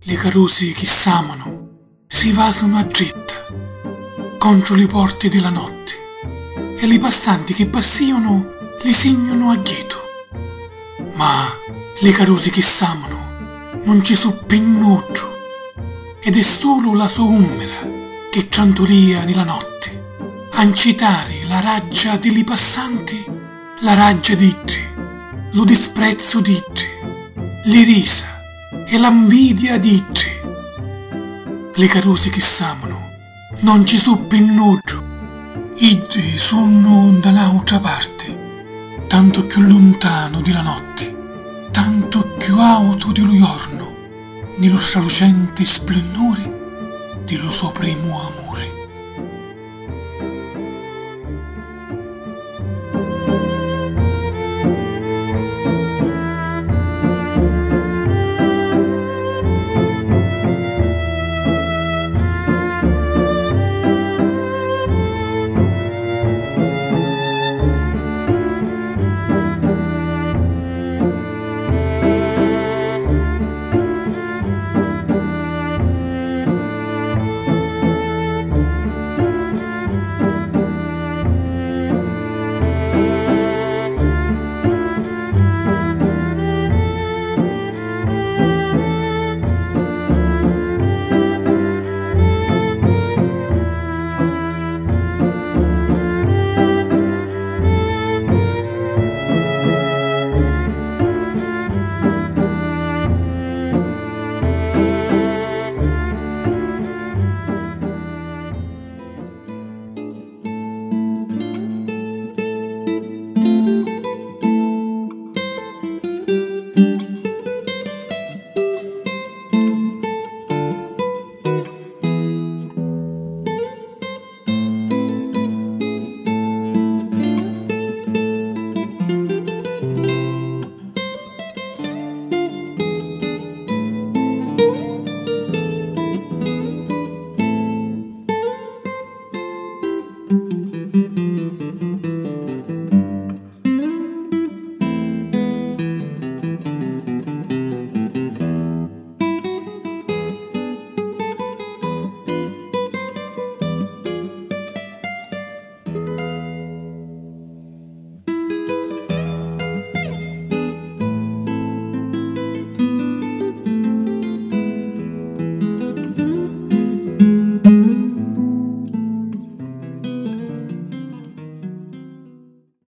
Le carosi che s'amano si vasano a getta contro le porte della notte e i passanti che passivano li signano a ghito. Ma le carosi che s'amano non ci su più nudo ed è solo la sua umera che ciantoria nella notte a incitare la raggia degli passanti, la raggia di te, lo disprezzo di te, le risa e l'invidia di te. Le carosi che s'amano non ci su più nudo, iddi sono da un'altra parte, tanto più lontano della notte, tanto più alto dello giorno, nello scalucente splendore dello suo primo amore.